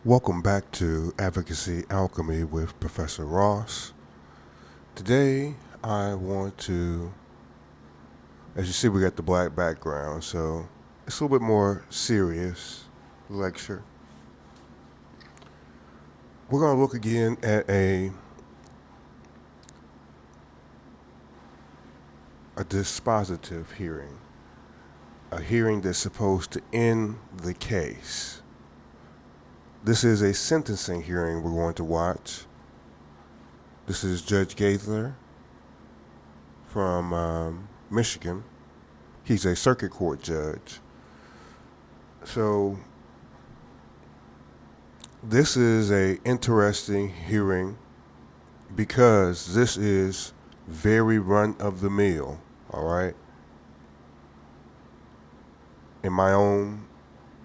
Welcome back to Advocacy Alchemy with Professor Ross. Today, I want to, as you see, we got the black background, so it's a little bit more serious lecture. We're going to look again at a dispositive hearing, a hearing that's supposed to end the case. This is a sentencing hearing we're going to watch. This is Judge Gauthier from Michigan. He's a circuit court judge. So this is a interesting hearing because this is very run of the mill, all right? In my own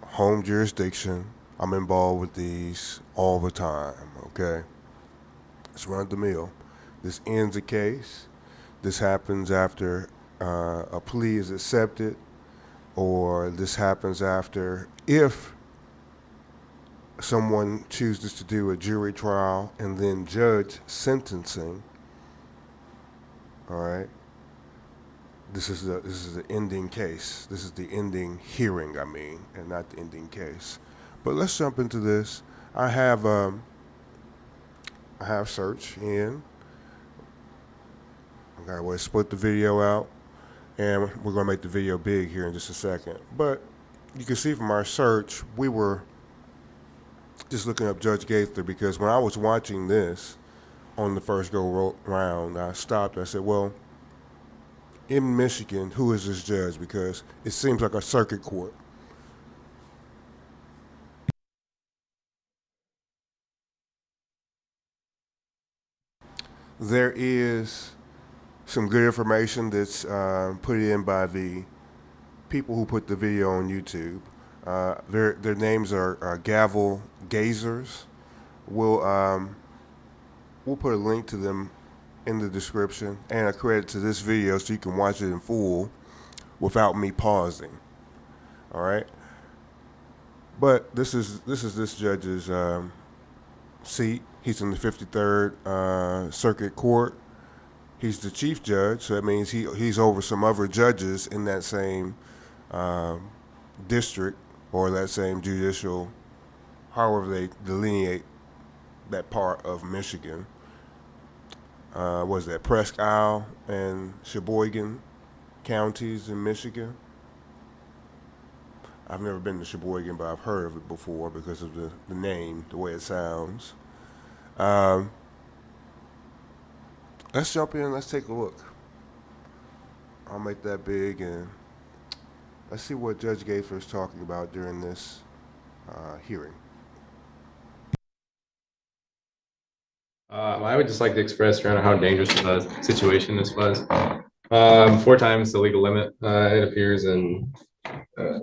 home jurisdiction, I'm involved with these all the time, okay? It's run of the mill. This ends a case. This happens after a plea is accepted, or this happens after if someone chooses to do a jury trial and then judge sentencing. All right. This is the ending case. This is the ending hearing, and not the ending case. But let's jump into this. I have search in. Okay, we'll split the video out, and we're gonna make the video big here in just a second. But you can see from our search, we were just looking up Judge Gauthier because when I was watching this on the first go round, I stopped. I said, well, in Michigan, who is this judge? Because it seems like a circuit court. There is some good information that's put in by the people who put the video on YouTube. Their names are Gavel Gazers. We'll put a link to them in the description and a credit to this video so you can watch it in full without me pausing. All right. But this is this judge's seat. He's in the 53rd Circuit Court. He's the chief judge, so that means he's over some other judges in that same district or that same judicial, however they delineate that part of Michigan. Was that Presque Isle and Sheboygan counties in Michigan? I've never been to Sheboygan, but I've heard of it before because of the name, the way it sounds. Let's jump in. Let's take a look. I'll make that big, and let's see what Judge Gauthier is talking about during this hearing. I would just like to express, Your Honor, how dangerous of a situation this was. 4 times the legal limit, it appears, and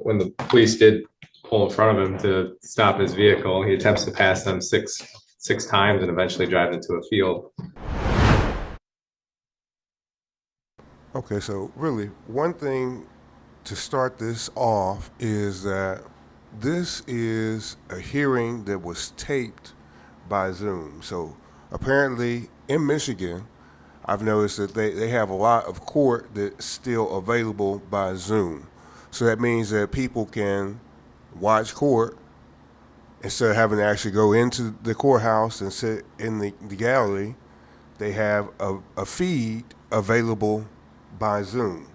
when the police did pull in front of him to stop his vehicle, he attempts to pass them six times and eventually drives into a field. Okay, so really, one thing to start this off is that this is a hearing that was taped by Zoom. So apparently in Michigan, I've noticed that they have a lot of court that's still available by Zoom. So that means that people can watch court instead of having to actually go into the courthouse and sit in the gallery. They have a feed available by Zoom.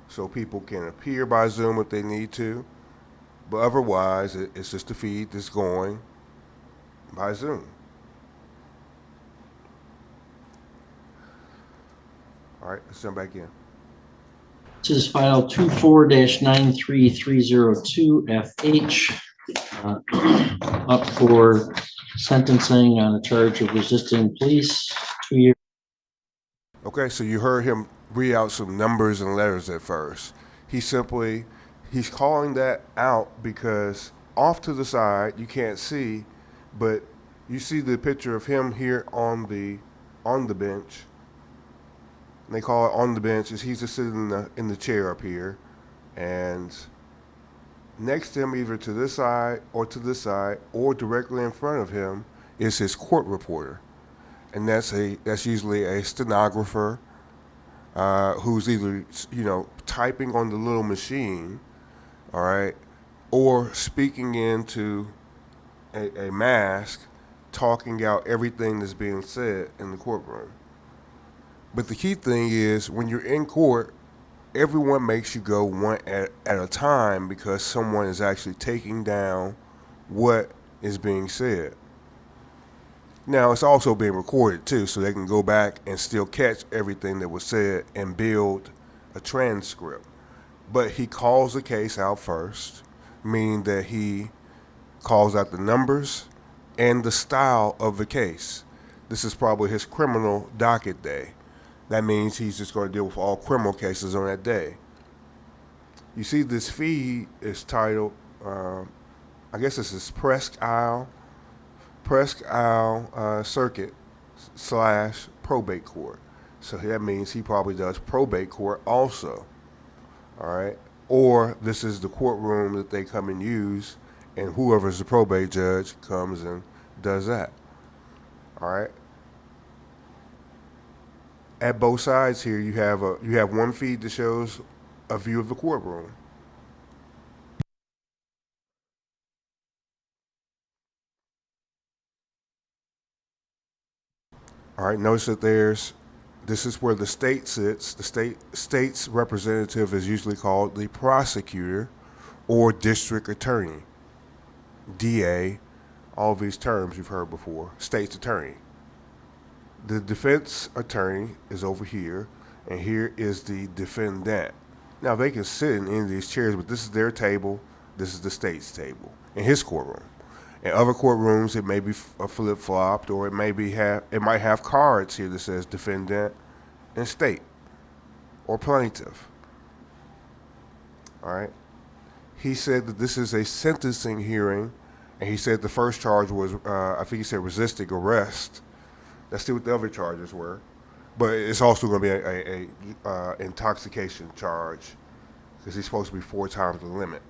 So people can appear by Zoom if they need to, but otherwise it's just a feed that's going by Zoom. All right, let's jump back in. This is file 24-93302FH, up for sentencing on a charge of resisting police, 2 years. Okay, so you heard him read out some numbers and letters at first. He's calling that out because off to the side, you can't see, but you see the picture of him here on the bench. And they call it on the bench. He's just sitting in the chair up here, and Next to him, either to this side or to this side or directly in front of him, is his court reporter, and that's usually a stenographer who's either typing on the little machine, all right, or speaking into a mask, talking out everything that's being said in the courtroom. But the key thing is when you're in court, everyone makes you go one at a time because someone is actually taking down what is being said. Now, it's also being recorded too, so they can go back and still catch everything that was said and build a transcript. But he calls the case out first, meaning that he calls out the numbers and the style of the case. This is probably his criminal docket day. That means he's just going to deal with all criminal cases on that day. You see, this feed is titled, I guess this is Presque Isle Circuit / Probate Court. So that means he probably does probate court also. All right. Or this is the courtroom that they come and use, and whoever's the probate judge comes and does that. All right. At both sides here, you have one feed that shows a view of the courtroom. All right. Notice that this is where the state sits. The state's representative is usually called the prosecutor or district attorney, DA. All of these terms you've heard before. State's attorney. The defense attorney is over here, and here is the defendant. Now, they can sit in any of these chairs, but this is their table. This is the state's table in his courtroom. In other courtrooms, it may be flip-flopped, or it might have cards here that says defendant and state or plaintiff. All right. He said that this is a sentencing hearing, and he said the first charge was, I think he said resisting arrest. Let's see what the other charges were. But it's also going to be a intoxication charge because he's supposed to be 4 times the limit.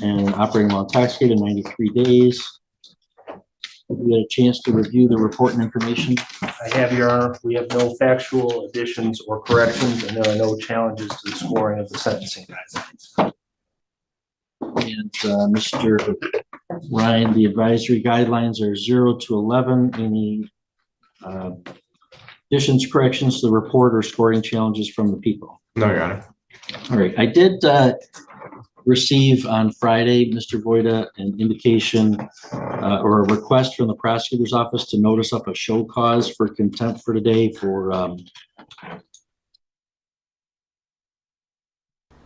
And operating while intoxicated, 93 days. We had a chance to review the report and information. I have, Your Honor. We have no factual additions or corrections, and there are no challenges to the scoring of the sentencing guidelines. And Mr. Ryan, the advisory guidelines are 0 to 11. Any additions, corrections to the report, or scoring challenges from the people? No, Your Honor. All right. I did receive on Friday, Mr. Voida, an indication or a request from the prosecutor's office to notice up a show cause for contempt for today for All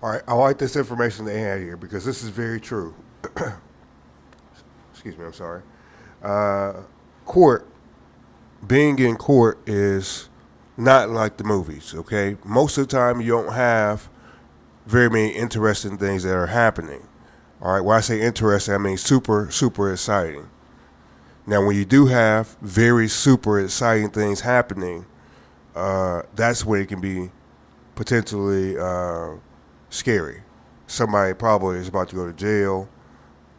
right, I like this information they had here because this is very true. Excuse me, I'm sorry. Being in court is not like the movies, okay? Most of the time you don't have very many interesting things that are happening. All right, when I say interesting, I mean super, super exciting. Now, when you do have very super exciting things happening, that's when it can be potentially scary. Somebody probably is about to go to jail,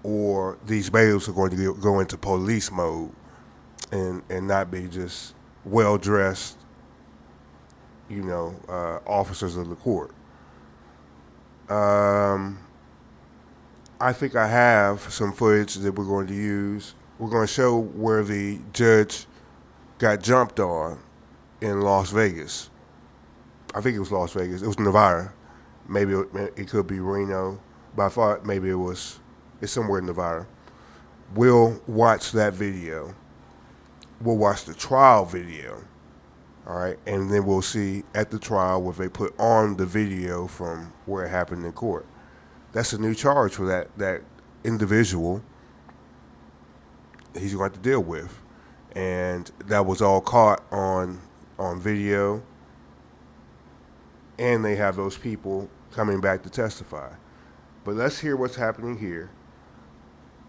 or these bailiffs are going to go into police mode and not be just well-dressed, officers of the court. I think I have some footage that we're going to use. We're going to show where the judge got jumped on in Las Vegas. I think it was Las Vegas. It was Nevada. Maybe it could be Reno, but I thought maybe it's somewhere in Nevada. We'll watch that video. We'll watch the trial video. All right, and then we'll see at the trial what they put on the video from where it happened in court. That's a new charge for that individual he's going to have to deal with. And that was all caught on video. And they have those people coming back to testify. But let's hear what's happening here.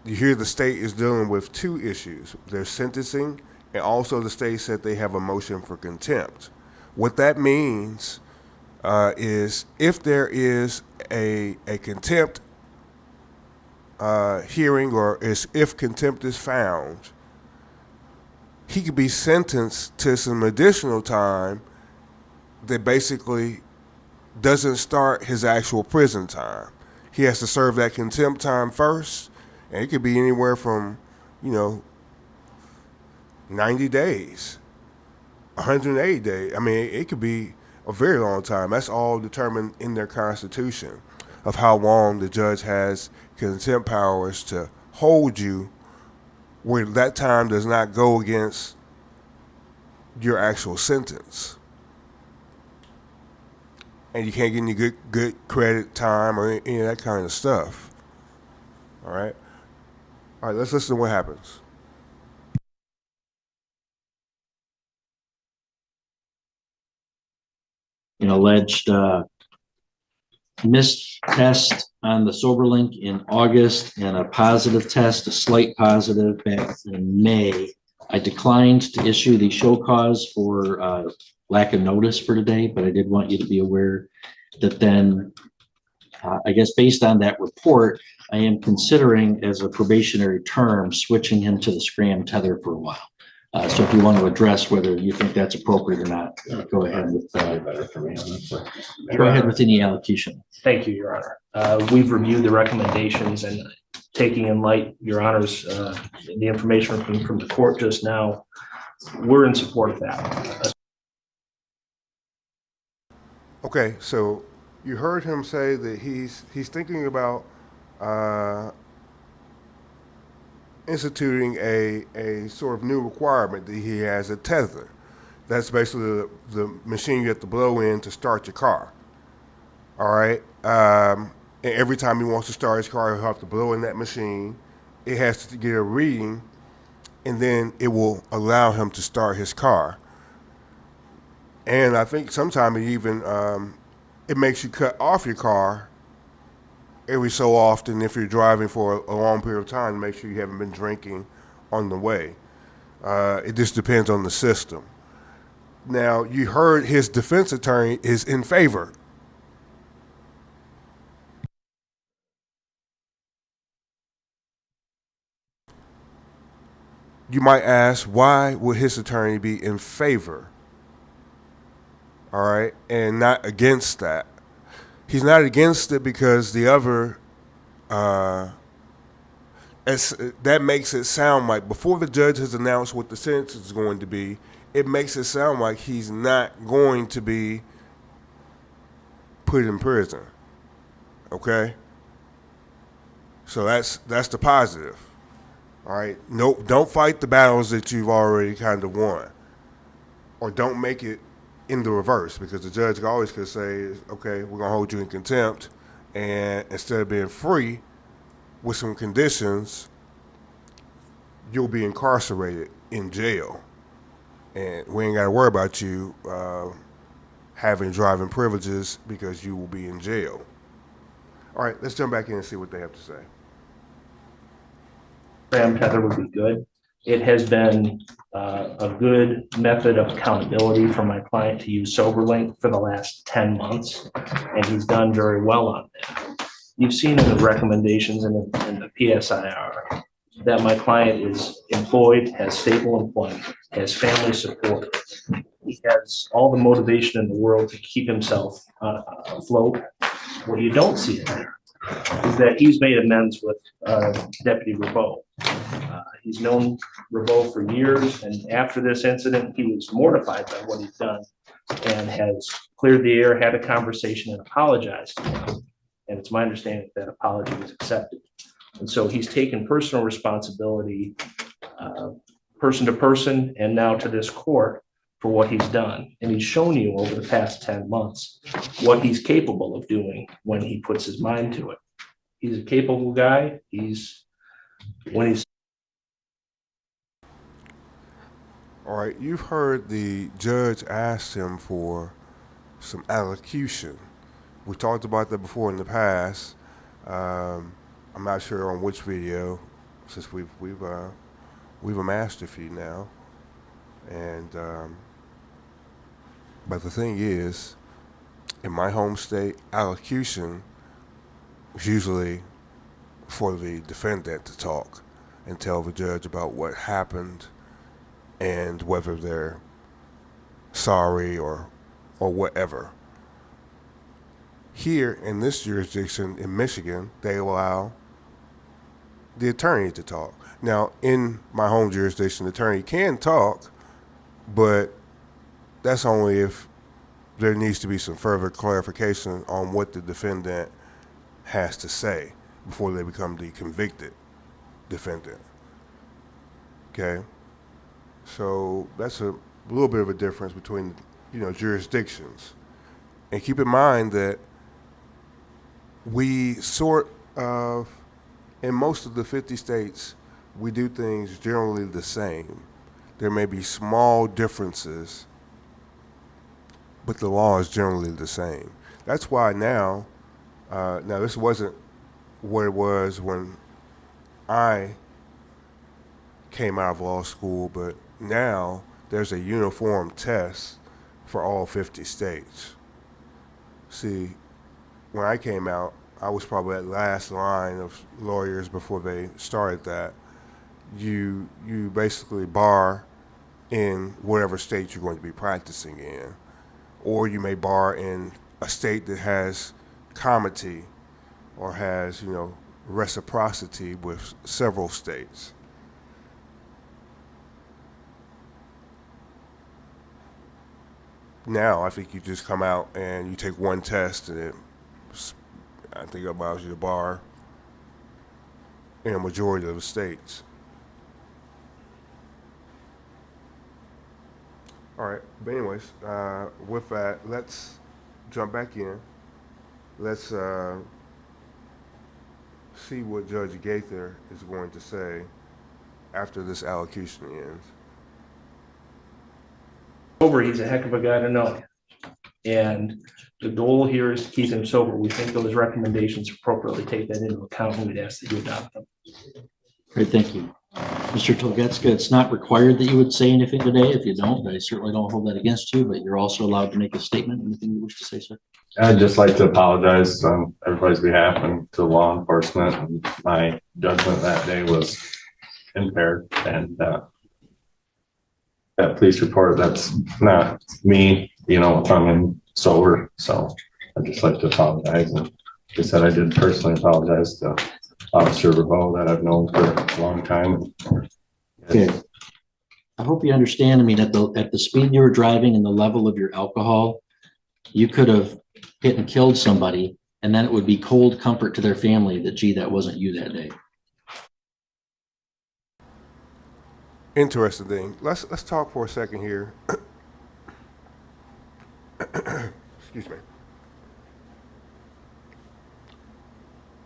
You hear the state is dealing with 2 issues. Their sentencing, and also the state said they have a motion for contempt. What that means is if there is a contempt hearing, or is if contempt is found, he could be sentenced to some additional time that basically doesn't start his actual prison time. He has to serve that contempt time first, and it could be anywhere from, 90 days, 180 days. I mean, it could be a very long time. That's all determined in their constitution of how long the judge has contempt powers to hold you, where that time does not go against your actual sentence. And you can't get any good credit time or any of that kind of stuff. All right? All right, let's listen to what happens. An alleged missed test on the sober link in August and a positive test, a slight positive back in May. I declined to issue the show cause for lack of notice for today, but I did want you to be aware that then, I guess based on that report, I am considering as a probationary term, switching him to the Scram Tether for a while. So if you want to address whether you think that's appropriate or not, go ahead with any allocution. Thank you, Your Honor. We've reviewed the recommendations, and taking in light, Your Honor's, the information from the court just now, we're in support of that. Okay, so you heard him say that he's thinking about instituting a sort of new requirement that he has a tether. That's basically the machine you have to blow in to start your car. All right? And every time he wants to start his car, he'll have to blow in that machine. It has to get a reading, and then it will allow him to start his car. And I think sometimes it even it makes you cut off your car every so often if you're driving for a long period of time to make sure you haven't been drinking on the way. It just depends on the system. Now, you heard his defense attorney is in favor. You might ask, why would his attorney be in favor? All right, and not against that. He's not against it because the other, that makes it sound like before the judge has announced what the sentence is going to be, it makes it sound like he's not going to be put in prison. Okay? So that's the positive. All right? No, don't fight the battles that you've already kind of won. Or don't make it in the reverse, because the judge always could say, okay, we're going to hold you in contempt, and instead of being free with some conditions, you'll be incarcerated in jail. And we ain't got to worry about you having driving privileges because you will be in jail. All right, let's jump back in and see what they have to say. Scram Tether would be good. It has been a good method of accountability for my client to use SoberLink for the last 10 months, and he's done very well on that. You've seen in the recommendations in the PSIR that my client is employed, has stable employment, has family support. He has all the motivation in the world to keep himself afloat. What you don't see in there is that he's made amends with Deputy Rabot. He's known Rabot for years, and after this incident, he was mortified by what he's done and has cleared the air, had a conversation, and apologized to him. And it's my understanding that apology was accepted. And so he's taken personal responsibility, person to person, and now to this court for what he's done. And he's shown you over the past 10 months what he's capable of doing when he puts his mind to it. He's a capable guy. All right, you've heard the judge ask him for some allocution. We talked about that before in the past. I'm not sure on which video, since we've amassed a few now. And but the thing is, in my home state, allocution is usually for the defendant to talk and tell the judge about what happened and whether they're sorry or whatever. Here in this jurisdiction in Michigan, they allow the attorney to talk. Now, in my home jurisdiction, the attorney can talk, but that's only if there needs to be some further clarification on what the defendant has to say before they become the convicted defendant. Okay? So that's a little bit of a difference between, jurisdictions. And keep in mind that we sort of, in most of the 50 states, we do things generally the same. There may be small differences, but the law is generally the same. That's why now this wasn't what it was when I came out of law school, but now there's a uniform test for all 50 states. See, when I came out, I was probably that last line of lawyers before they started that. You basically bar in whatever state you're going to be practicing in, or you may bar in a state that has comity or has, reciprocity with several states. Now, I think you just come out and you take one test, and I think it allows you to bar in a majority of the states. All right, but anyways, with that, let's jump back in. Let's see what Judge Gauthier is going to say after this allocution ends. Sober, he's a heck of a guy to know. And the goal here is to keep him sober. We think those recommendations appropriately take that into account, and we'd ask that you adopt them. Great, thank you. Mr. Tolgetska, it's not required that you would say anything today. If you don't, I certainly don't hold that against you, but you're also allowed to make a statement. Anything you wish to say, sir? I'd just like to apologize on everybody's behalf and to law enforcement. My judgment that day was impaired, and that police report, that's not me, coming sober. So I'd just like to apologize. And like I said, I did personally apologize to Officer Rebeau that I've known for a long time. Okay. I hope you understand, at the speed you were driving and the level of your alcohol, you could have hit and killed somebody, and then it would be cold comfort to their family that, gee, that wasn't you that day. Interesting thing. Let's talk for a second here. Excuse me.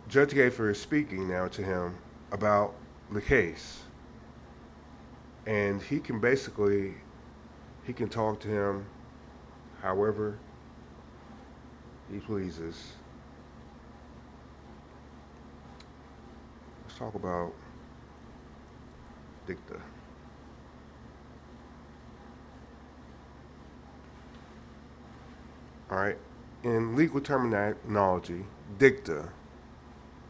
Judge Gauthier is speaking now to him about the case, and he can talk to him however he pleases. Let's talk about Dicta. All right. In legal terminology, dicta,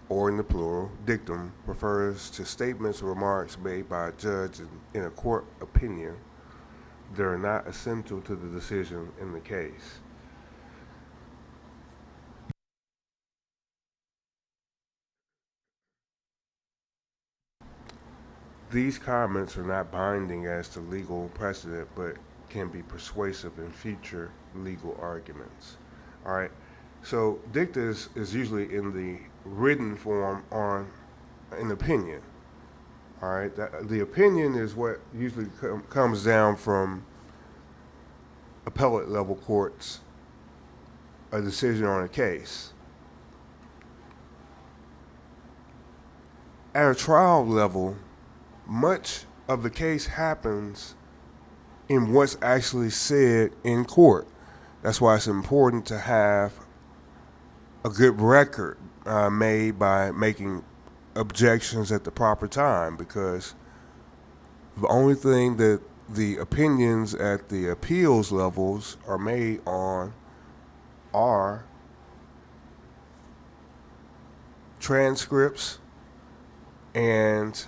or in the plural, dictum, refers to statements or remarks made by a judge in a court opinion that are not essential to the decision in the case. These comments are not binding as to legal precedent, but can be persuasive in future legal arguments. All right. So dicta is usually in the written form on an opinion. All right. The opinion is what usually comes down from appellate level courts, a decision on a case. At a trial level, much of the case happens in what's actually said in court. That's why it's important to have a good record made by making objections at the proper time, because the only thing that the opinions at the appeals levels are made on are transcripts and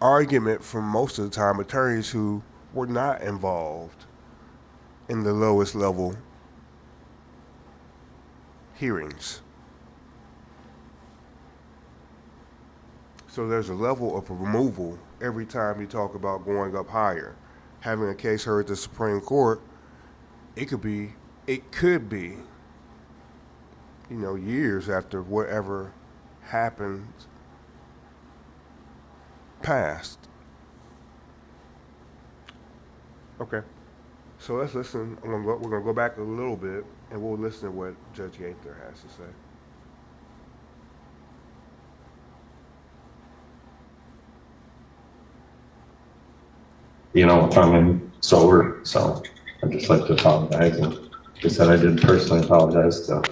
argument from most of the time attorneys who were not involved in the lowest level hearings. So there's a level of removal every time you talk about going up higher. Having a case heard at the Supreme Court, it could be, years after whatever happened passed. Okay. So let's listen. We're gonna go back a little bit, and we'll listen to what Judge Gauthier has to say. I'm sober, so I'd just like to apologize. And I said I did personally apologize to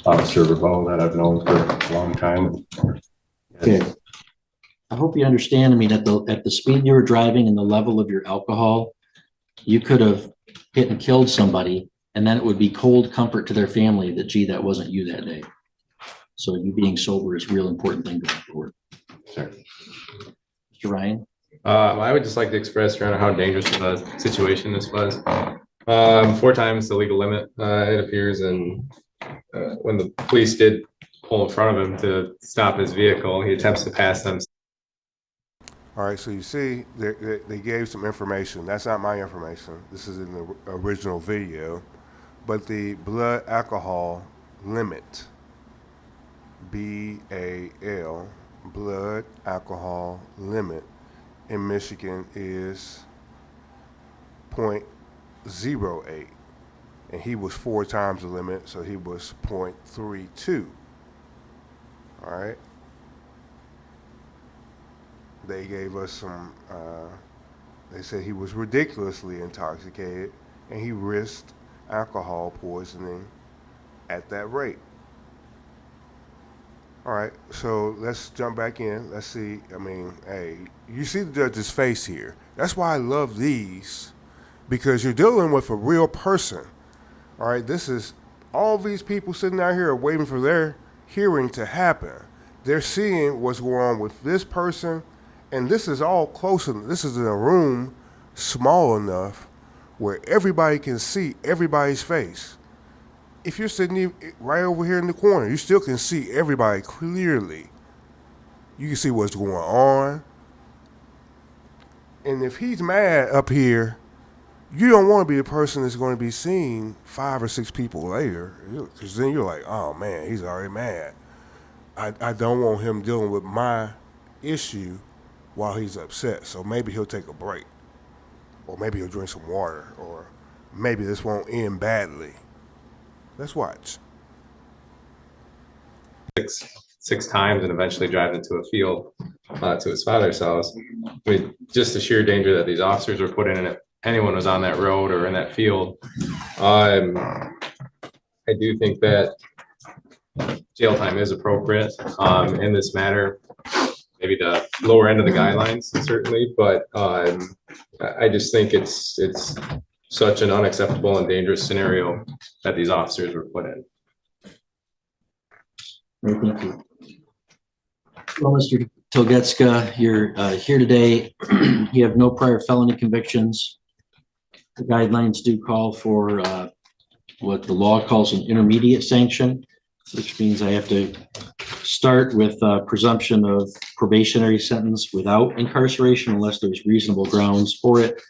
Officer Rebeau that I've known for a long time. Okay. I hope you understand, at the speed you were driving and the level of your alcohol, you could have hit and killed somebody, and then it would be cold comfort to their family that, gee, that wasn't you that day. So you being sober is a real important thing going forward. Sure. Mr. Ryan? I would just like to express, Your Honor, how dangerous of a situation this was. 4 times the legal limit, it appears, and when the police did pull in front of him to stop his vehicle, he attempts to pass them. All right, so you see, they gave some information. That's not my information. This is in the original video. But the blood alcohol limit, BAL, blood alcohol limit in Michigan is 0.08. And he was 4 times the limit, so he was 0.32. All right. They gave us some, they said he was ridiculously intoxicated and he risked alcohol poisoning at that rate. All right, so let's jump back in. Let's see. Hey, you see the judge's face here. That's why I love these, because you're dealing with a real person. All right, this is all these people sitting out here are waiting for their hearing to happen. They're seeing what's going on with this person, and this is all close. This is in a room small enough where everybody can see everybody's face. If you're sitting right over here in the corner, you still can see everybody clearly. You can see what's going on. And if he's mad up here, you don't want to be the person that's going to be seeing 5 or 6 people later, because then you're like, oh man, he's already mad. I don't want him dealing with my issue while he's upset. So maybe he'll take a break, or maybe he'll drink some water, or maybe this won't end badly. Let's watch. Six times and eventually drive into a field to his father's house. Just the sheer danger that these officers were put in, and if anyone was on that road or in that field, I do think that jail time is appropriate in this matter. Maybe the lower end of the guidelines, certainly, but I just think it's such an unacceptable and dangerous scenario that these officers were put in. Thank you. Well, Mr. Tilgetska, you're here today. You have no prior felony convictions. The guidelines do call for what the law calls an intermediate sanction, which means I have to start with presumption of probationary sentence without incarceration unless there's reasonable grounds for it.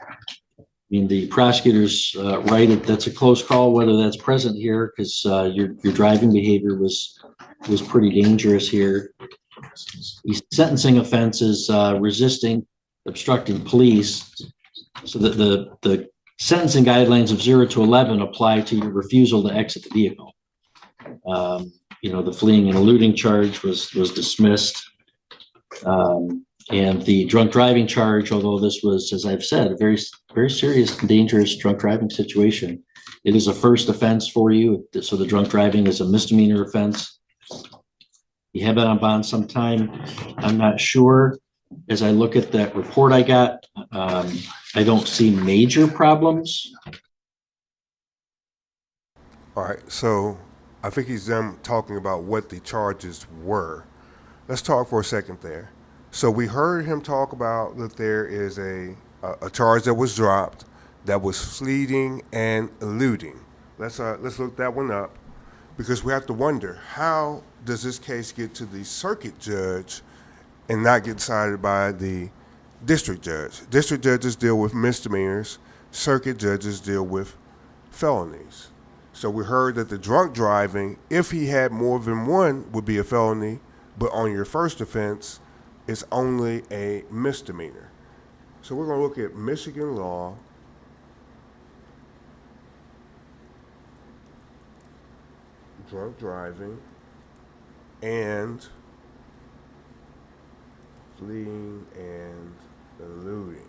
The prosecutor's right, that's a close call whether that's present here, because your driving behavior was pretty dangerous here. The sentencing offense is resisting, obstructing police, so that the sentencing guidelines of 0 to 11 apply to your refusal to exit the vehicle. The fleeing and eluding charge was dismissed. And the drunk driving charge, although this was, as I've said, a very, very serious and dangerous drunk driving situation, it is a first offense for you. So the drunk driving is a misdemeanor offense. You have been on bond sometime. I'm not sure. As I look at that report I got, I don't see major problems. All right, so I think he's done talking about what the charges were. Let's talk for a second there. So we heard him talk about that there is a charge that was dropped that was fleeting and eluding. Let's look that one up, because we have to wonder, how does this case get to the circuit judge and not get decided by the district judge? District judges deal with misdemeanors. Circuit judges deal with felonies. So we heard that the drunk driving, if he had more than one, would be a felony, but on your first offense, it's only a misdemeanor. So we're going to look at Michigan law. Drunk driving and fleeing and eluding,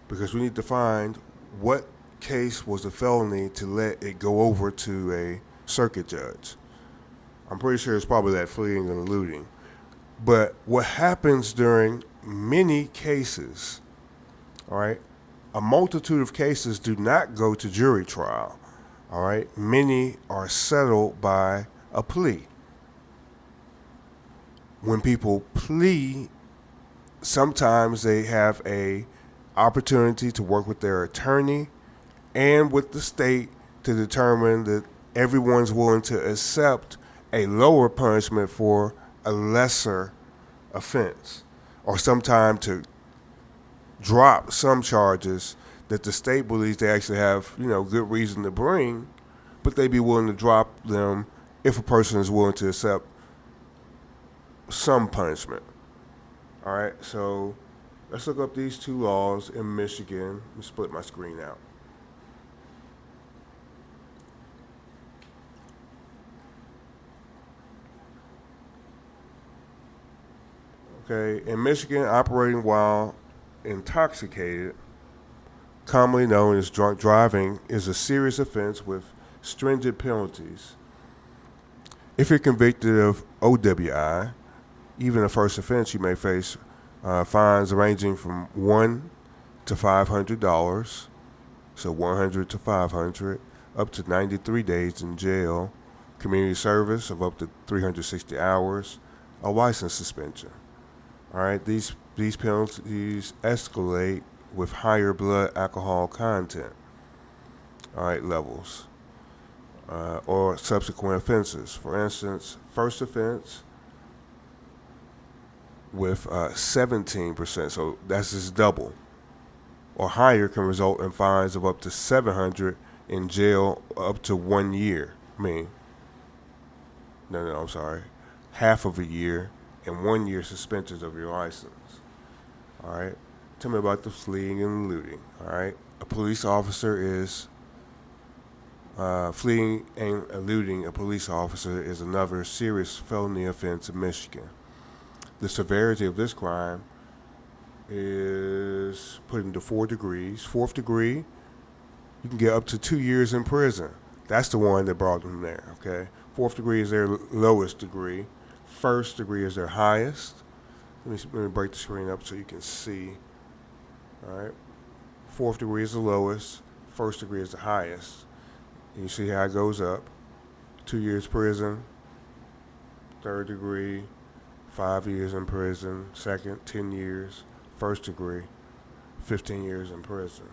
because we need to find what case was a felony to let it go over to a circuit judge. I'm pretty sure it's probably that fleeing and eluding. But what happens during many cases, all right, a multitude of cases do not go to jury trial. All right, many are settled by a plea. When people plea, sometimes they have a opportunity to work with their attorney and with the state to determine that everyone's willing to accept a lower punishment for a lesser offense, or sometime to drop some charges that the state believes they actually have, good reason to bring, but they'd be willing to drop them if a person is willing to accept some punishment. All right, so let's look up these two laws in Michigan. Let me split my screen out. Okay, in Michigan, operating while intoxicated, commonly known as drunk driving, is a serious offense with stringent penalties. If you're convicted of OWI, even a first offense, you may face fines ranging from $1 to $500, so $100 to $500, up to 93 days in jail, community service of up to 360 hours, a license suspension. All right, these penalties escalate with higher blood alcohol content, all right, levels, or subsequent offenses. For instance, first offense with 17%, so that's just double, or higher, can result in fines of up to $700 in jail up to 1 year. I'm sorry, half of a year and 1 year suspensions of your license. All right. Tell me about the fleeing and eluding. All right. A police officer is fleeing and eluding a police officer is another serious felony offense in Michigan. The severity of this crime is put into 4 degrees. Fourth degree, you can get up to 2 years in prison. That's the one that brought them there. Okay. Fourth degree is their lowest degree. First degree is their highest. Let me break the screen up so you can see. All right. Fourth degree is the lowest. First degree is the highest. And you see how it goes up. 2 years prison. Third degree, 5 years in prison. Second, 10 years. First degree, 15 years in prison.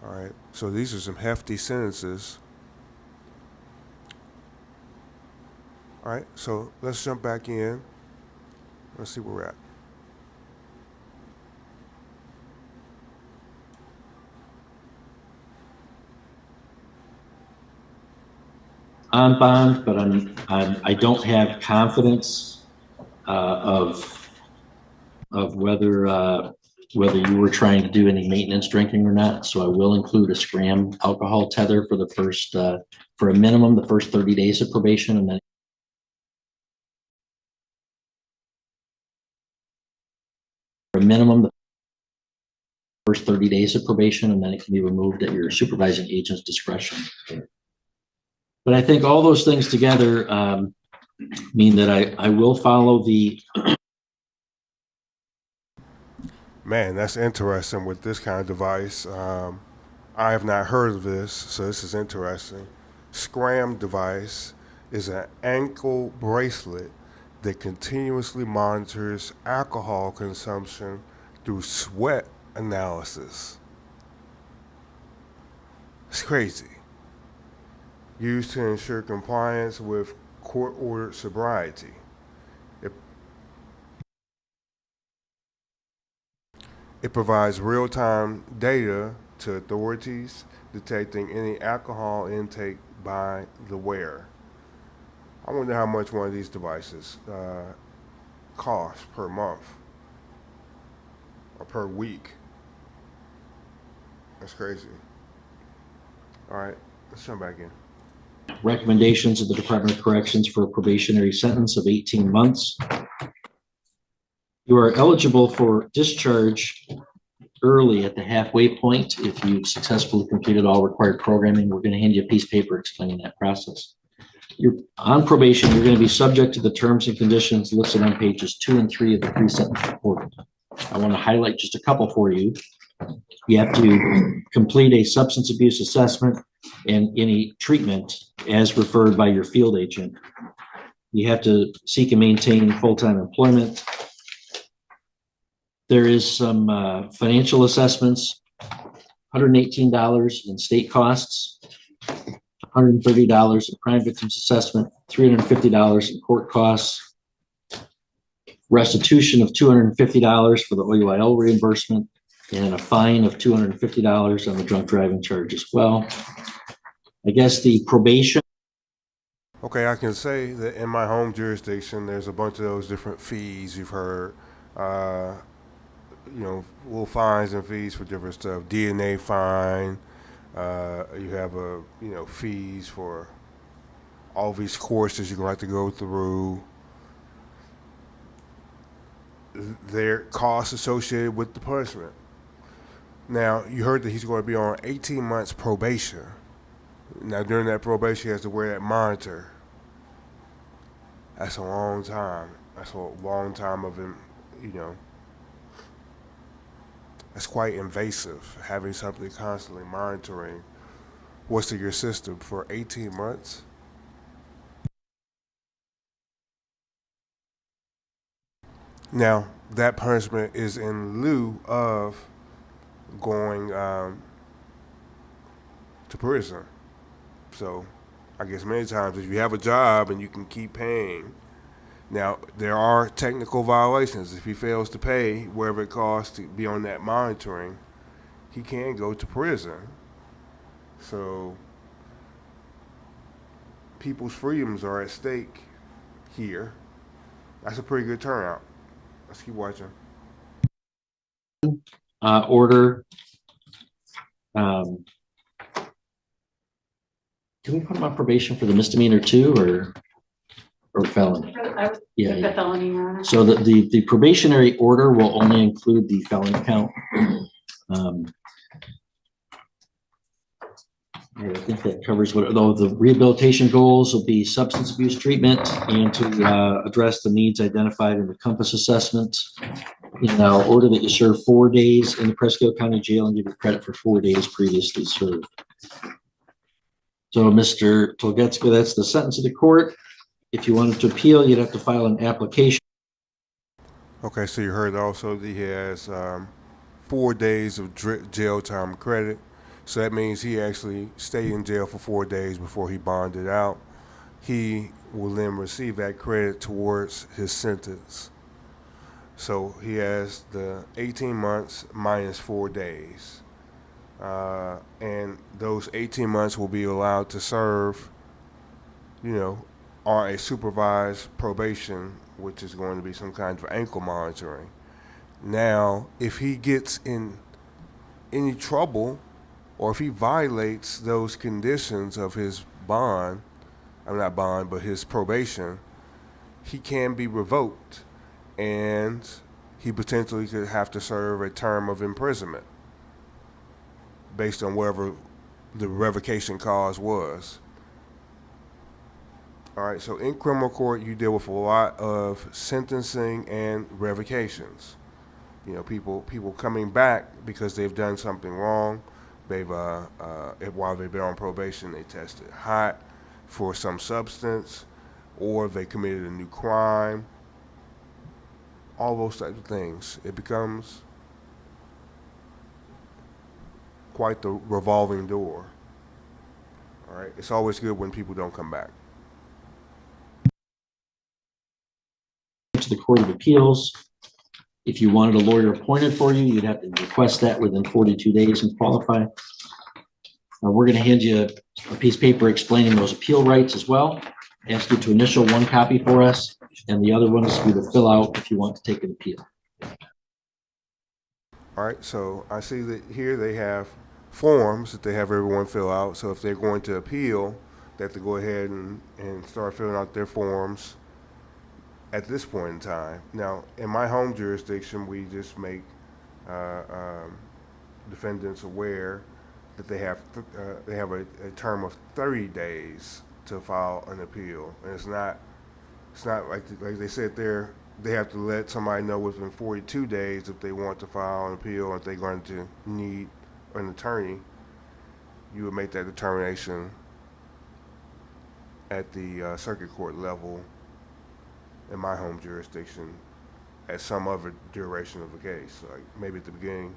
All right. So these are some hefty sentences. All right, so let's jump back in. Let's see where we're at. On bond, but I don't have confidence of whether you were trying to do any maintenance drinking or not. So I will include a Scram alcohol tether for the first for a minimum the first 30 days of probation, and then for a minimum the first 30 days of probation, and then it can be removed at your supervising agent's discretion. But I think all those things together mean that I will follow the. Man, that's interesting with this kind of device. I have not heard of this, so this is interesting. Scram device is an ankle bracelet that continuously monitors alcohol consumption through sweat analysis. It's crazy. Used to ensure compliance with court-ordered sobriety. It provides real-time data to authorities detecting any alcohol intake by the wearer. I wonder how much one of these devices costs per month or per week. That's crazy. All right, let's jump back in. Recommendations of the Department of Corrections for a probationary sentence of 18 months. You are eligible for discharge early at the halfway point if you successfully completed all required programming. We're going to hand you a piece of paper explaining that process. You're on probation. You're going to be subject to the terms and conditions listed on pages 2 and 3 of the pre-sentence report. I want to highlight just a couple for you. You have to complete a substance abuse assessment and any treatment as referred by your field agent. You have to seek and maintain full-time employment. There is some financial assessments, $118 in state costs, $130 in crime victims assessment, $350 in court costs, restitution of $250 for the OUIL reimbursement, and a fine of $250 on the drunk driving charge as well. I guess the probation. Okay, I can say that in my home jurisdiction, there's a bunch of those different fees you've heard. Little fines and fees for different stuff. DNA fine. You have fees for all these courses you're going to have to go through. There are costs associated with the punishment. Now, you heard that he's going to be on 18 months probation. Now, during that probation, he has to wear that monitor. That's a long time. That's a long time of him, That's quite invasive, having something constantly monitoring what's in your system for 18 months. Now, that punishment is in lieu of going to prison. So I guess many times if you have a job and you can keep paying. Now, there are technical violations. If he fails to pay wherever it costs to be on that monitoring, he can go to prison. So people's freedoms are at stake here. That's a pretty good turnout. Let's keep watching. Order. Can we put him on probation for the misdemeanor too, or felony? Yeah, The felony, Your Honor. So the probationary order will only include the felony count. I think that covers though the rehabilitation goals will be substance abuse treatment and to address the needs identified in the COMPASS assessment. Order that you serve 4 days in the Prescott County Jail and give you credit for 4 days previously served. So, Mr. Tolgetska, that's the sentence of the court. If you wanted to appeal, you'd have to file an application. Okay, so you heard also that he has 4 days of jail time credit. So that means he actually stayed in jail for 4 days before he bonded out. He will then receive that credit towards his sentence. So he has the 18 months minus 4 days. And those 18 months will be allowed to serve, on a supervised probation, which is going to be some kind of ankle monitoring. Now, if he gets in any trouble or if he violates those conditions of his his probation, he can be revoked and he potentially could have to serve a term of imprisonment based on whatever the revocation cause was. All right, so in criminal court, you deal with a lot of sentencing and revocations. People coming back because they've done something wrong. They've while they've been on probation, they tested hot for some substance, or they committed a new crime. all those types of things. It becomes quite the revolving door. All right, it's always good when people don't come back. To the Court of Appeals. If you wanted a lawyer appointed for you, you'd have to request that within 42 days and qualify. We're going to hand you a piece of paper explaining those appeal rights as well. Ask you to initial one copy for us, and the other one is for you to fill out if you want to take an appeal. All right, so I see that here they have forms that they have everyone fill out. So if they're going to appeal, they have to go ahead and start filling out their forms at this point in time. Now, in my home jurisdiction, we just make defendants aware that they have a term of 30 days to file an appeal, and it's not like they said there. They have to let somebody know within 42 days if they want to file an appeal, if they're going to need an attorney. You would make that determination at the circuit court level in my home jurisdiction at some other duration of the case. Like maybe at the beginning,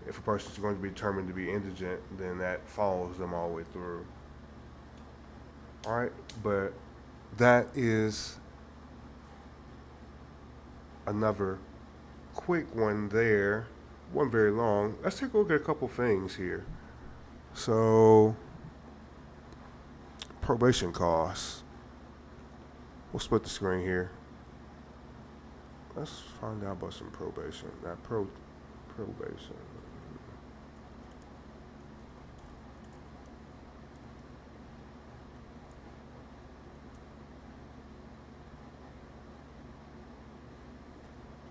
if a person's going to be determined to be indigent, then that follows them all the way through. All right, but that is another quick one there. One very long. Let's take a look at a couple things here. So, probation costs. We'll split the screen here. Let's find out about some probation. Not probation.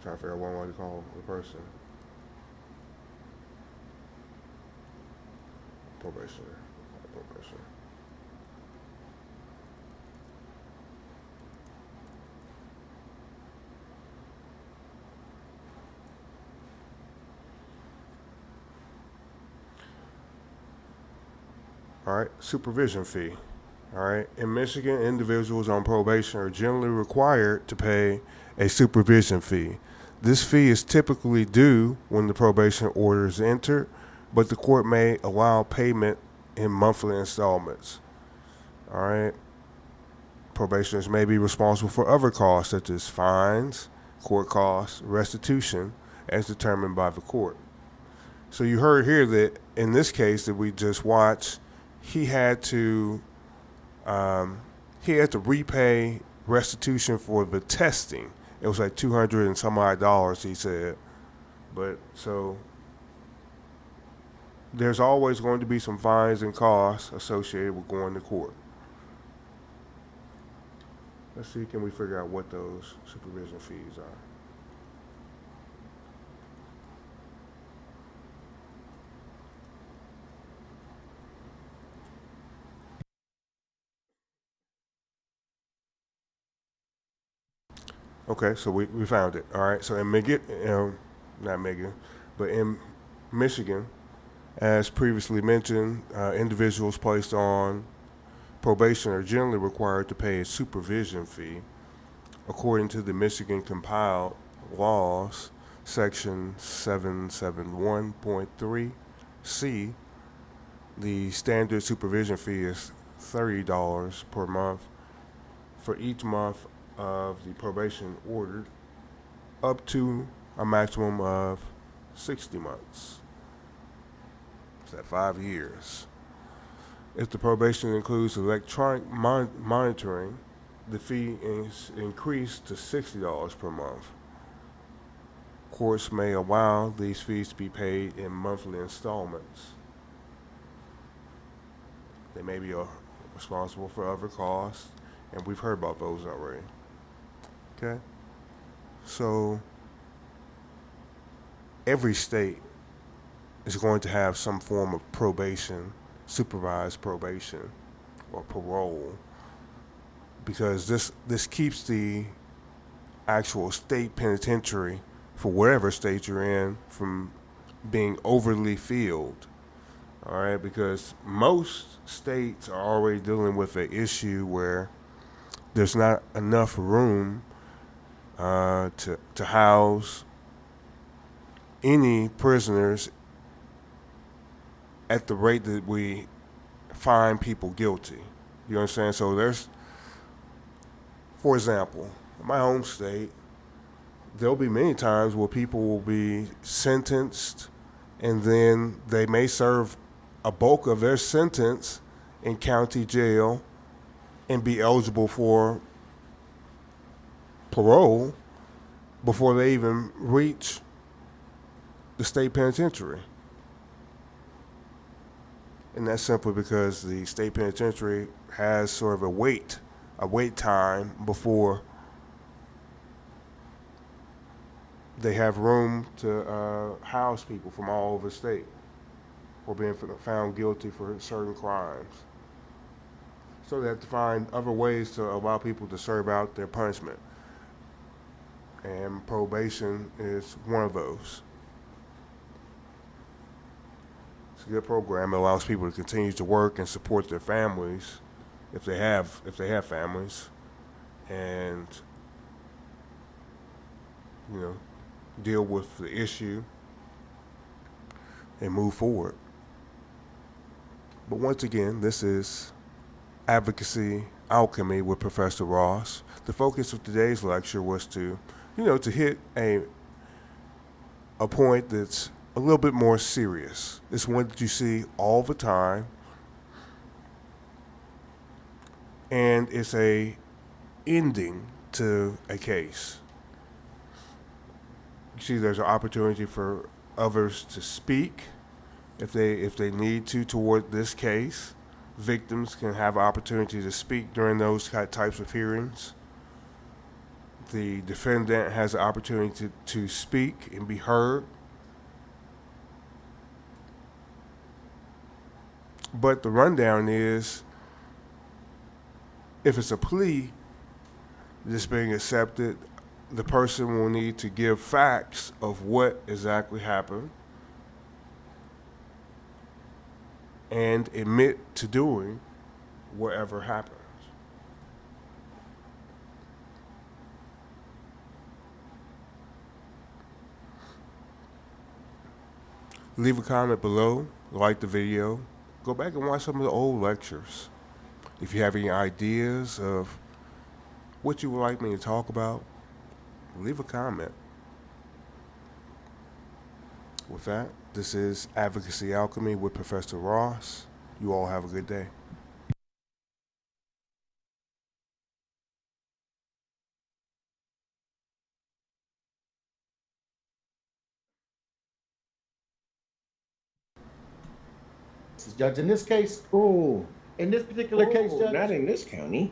Trying to figure out one way to call the person. Probation. All right, supervision fee. All right, in Michigan, individuals on probation are generally required to pay a supervision fee. This fee is typically due when the probation order is entered, but the court may allow payment in monthly installments. All right, probationers may be responsible for other costs such as fines, court costs, restitution, as determined by the court. So you heard here that in this case that we just watched, he had to repay restitution for the testing. It was like $200 and some odd dollars, he said. But so there's always going to be some fines and costs associated with going to court. Let's see, can we figure out what those supervision fees are? Okay, so we found it. All right, so in in Michigan, as previously mentioned, individuals placed on probation are generally required to pay a supervision fee. According to the Michigan compiled laws, section 771.3C, the standard supervision fee is $30 per month for each month of the probation ordered, up to a maximum of 60 months. Is that 5 years? If the probation includes electronic monitoring, the fee is increased to $60 per month. Courts may allow these fees to be paid in monthly installments. They may be responsible for other costs, and we've heard about those already. Okay? So, every state is going to have some form of probation, supervised probation, or parole, because this keeps the actual state penitentiary for whatever state you're in from being overly filled. All right, because most states are already dealing with an issue where there's not enough room to house any prisoners at the rate that we find people guilty. You understand? So there's, for example, in my home state, there'll be many times where people will be sentenced and then they may serve a bulk of their sentence in county jail and be eligible for parole before they even reach the state penitentiary. And that's simply because the state penitentiary has sort of a wait time before they have room to house people from all over the state or being found guilty for certain crimes. So they have to find other ways to allow people to serve out their punishment. And probation is one of those. It's a good program. It allows people to continue to work and support their families if they have families, and deal with the issue and move forward. But once again, this is Advocacy Alchemy with Professor Ross. The focus of today's lecture was to hit a point that's a little bit more serious. It's one that you see all the time, and it's a ending to a case. You see, there's an opportunity for others to speak if they need to toward this case. Victims can have an opportunity to speak during those types of hearings. The defendant has the opportunity to speak and be heard. But the rundown is, if it's a plea that's being accepted, the person will need to give facts of what exactly happened and admit to doing whatever happens. Leave a comment below, like the video, go back and watch some of the old lectures. If you have any ideas of what you would like me to talk about, leave a comment. With that, this is Advocacy Alchemy with Professor Ross. You all have a good day. Judge, in this case, in this particular case, Judge? Not in this county.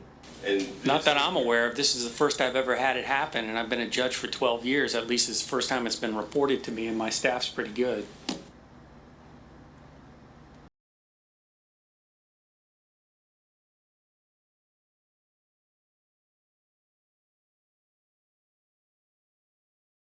Not that I'm aware of. This is the first I've ever had it happen, and I've been a judge for 12 years. At least it's the first time it's been reported to me, and my staff's pretty good.